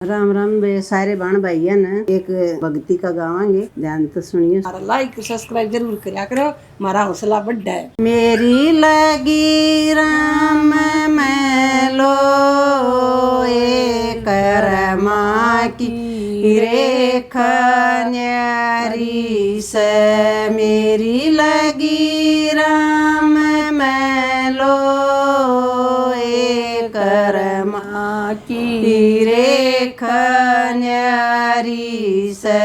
राम राम बे सारे बाण भाइया ने एक भक्ति का गावांगे, ध्यान तो सुनिए। लाइक सब्सक्राइब जरूर करा करो, हमारा हौसला बढ़ा है। मेरी लगी राम मैलो एक रमा की रेखा न्यारी से, मेरी लगी राम मैलो एक रमा की रेखा न्यारी से,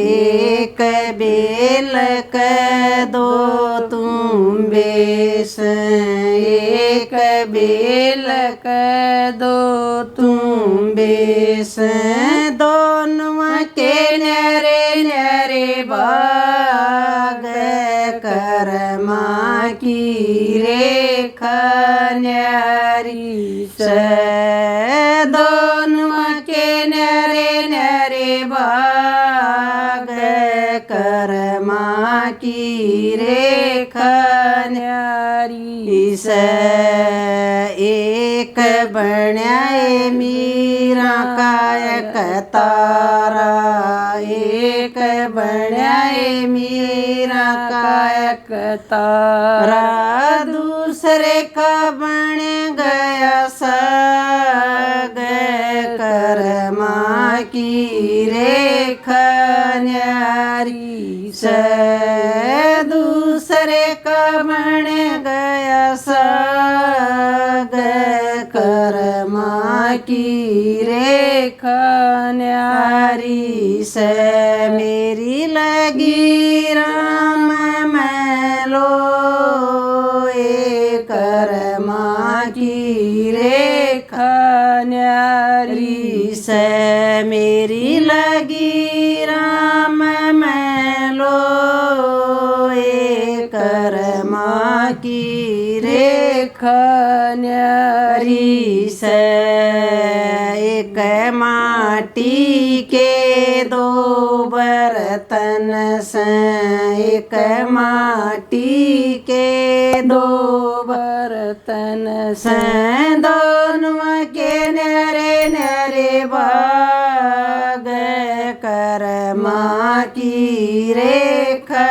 एक बेल के दो तुम बेस, एक बेल के दो तुम बेस, दोनों के न्यारे न्यारे बाग करमा की रेखा न्यारी से, दोनों के न्यारे न्यारे बाग करमा की रेखा न्यारी से, एक बण्याए मीरा कायक तारा, एक बण्याए मीरा कायक तारा, दूसरे का बन गया साग करमा की रेखा न्यारी से, दूसरे का बन गया साग करमा की रेखा न्यारी से, मेरी लगी राम मैलो एक करमा की रेखा न्यारी से, मेरी लगी राम मैलो एक करमा की रेखा न्यारी से, एक माटी के दो बर्तन से, एक माटी के दो बर्तन से, दोनों के न्यारे न्यारे बाग करमा की रेखा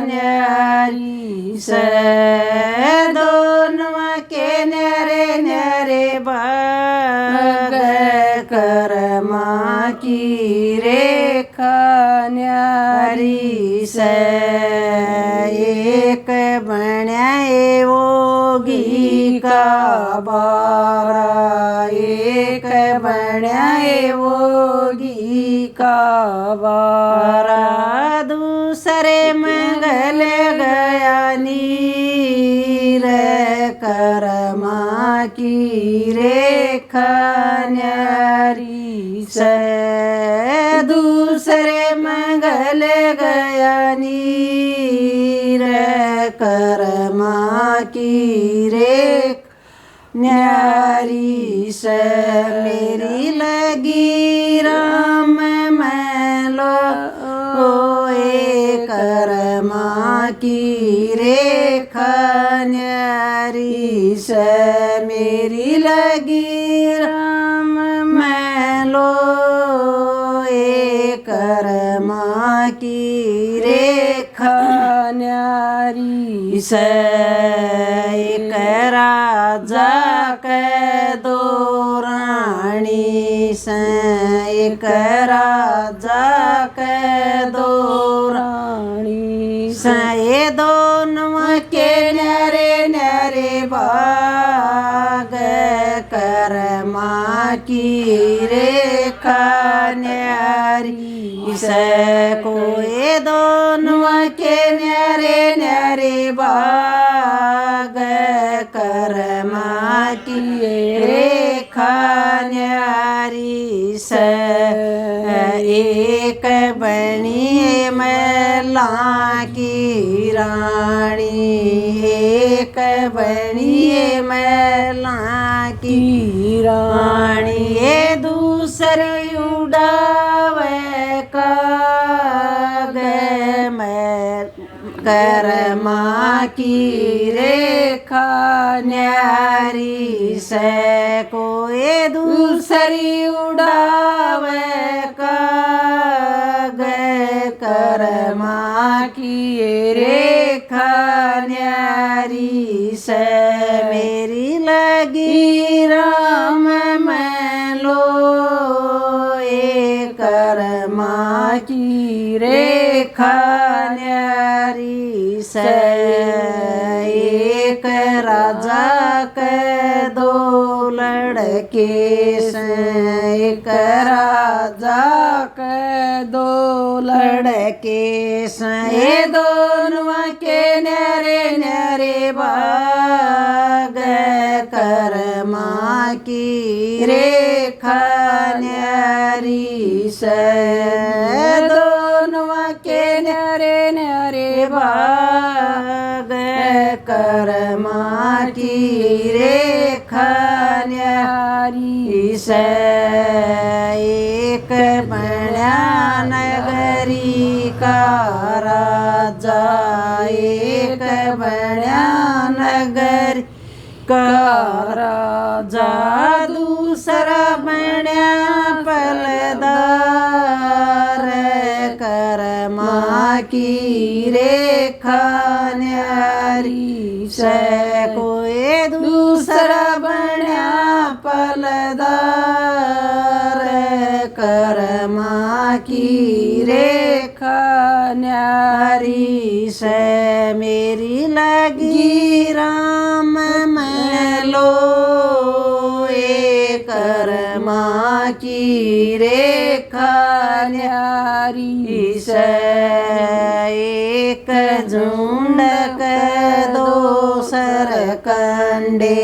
न्यारी से, दोनों के न्यारे न्यारे बाग करमा की रेखा न्यारी से, एक बण्याए वोगी का बारा, एक बण्याए वोगी का बारा, दूसरे मंगल गया नीर करमा की रेखा न्यारी से, दूसरे मंगल गया नीर करमा की रेखा न्यारी से, मेरी लगी राम मैलो एक करमा की रेखा न्यारी से, मेरी लगी राम मैलो एक करमा की रेखा न्यारी से, एक राजा के दो रानी से, एक राजा के दो रानी से, ये दोनों के न्यारे न्यारे बाग करमा की रेखा न्यारी से, कोई दोनों के न्यारे न्यारे बाग करमा की रेखा न्यारी से, एक बनी मैला की रानी, एक बनी मैला की रानी, ये दूसरे उड़ावे काग मैल करमा की रेखा न्यारी से, कोई दूसरी उड़ावे काग कर्मा की रेखा न्यारी से मेरी लगी राम में लो ए कर्मा की रेखा न्यारी से एक राजा के दो लड़के से एक राजा के दो लड़के से ये दोनों के न्यारे न्यारे भाग कर्मा की रेखा न्यारी से दोनों के न्यारे न्यारे भाग कर्मा की रेखा न्यारी से एक बड़ा नगरी का राजा एक बड़ा नगर का राजा दूसरा बड़ा पलदार कर्मा की रेखा न्यारी से कोई दूसरा बड़ा पलदार कर्मा की रेखा न्यारी से मेरी लगी राम में लो ए कर्मा की रेखा न्यारी से एक झुंड के दो सरकंडे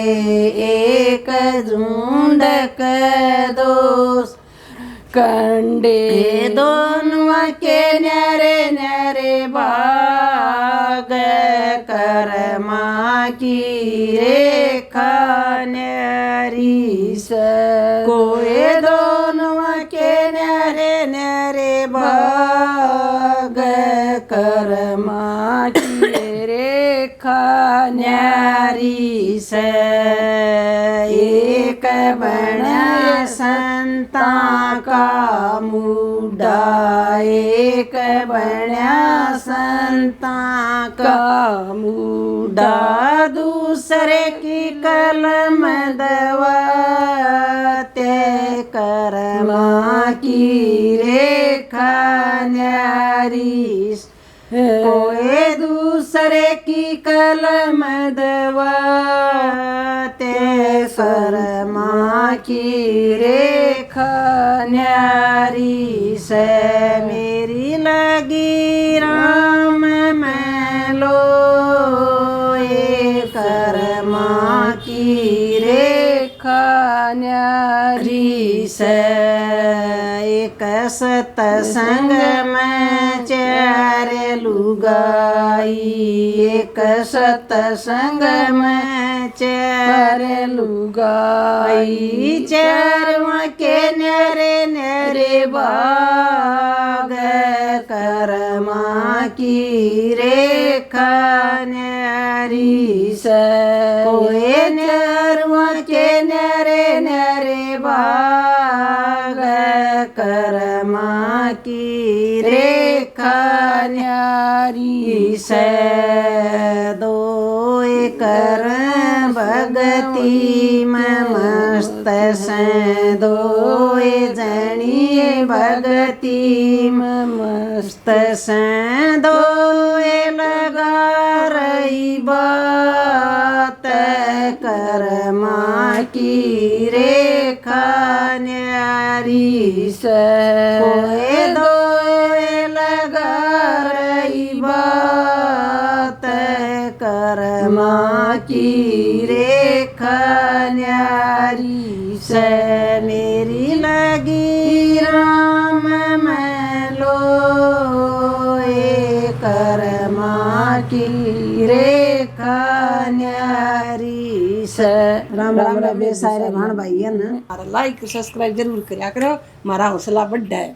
एक झुंड के दो कंडे दोनों के न्यारे न्यारे भाग कर्मा की रेखा न्यारी से कोई दोनों के न्यारे न्यारे भाग कर्मा की रेखा न्यारी से एक बड़ा संता का मुडा एक बड़ा संता का मुडा दूसरे की कलम दवाते कर्मा की रेखा न्यारी कोई दूसरे की कलम दवाते कर्मा की रेखा न्यारी से मेरी लगी राम में लो ए कर्मा की रेखा न्यारी से एक सतसंग में चार लुगाई एक सतसंग में चार लुगाई चारों के न्यारे न्यारे भाग कर्मा की रेखा न्यारी से कोई न्यारों के न्यारे न्यारे भाग कर्मा की रेखा न्यारी से दो कर भगती में मस्त से दो जनी भगती में मस्त से दो लगा रही बात कर्मा की रेखा न्यारी से कोई दो लगा रही बात कर्मा की रेखा न्यारी से मेरी लगी राम में लो ए कर्मा की रेखा न्यारी से। राम राम रे सारे भाण भाई है ना, लाइक सब्सक्राइब जरूर करा करो, हमारा हौसला बढ़ा है।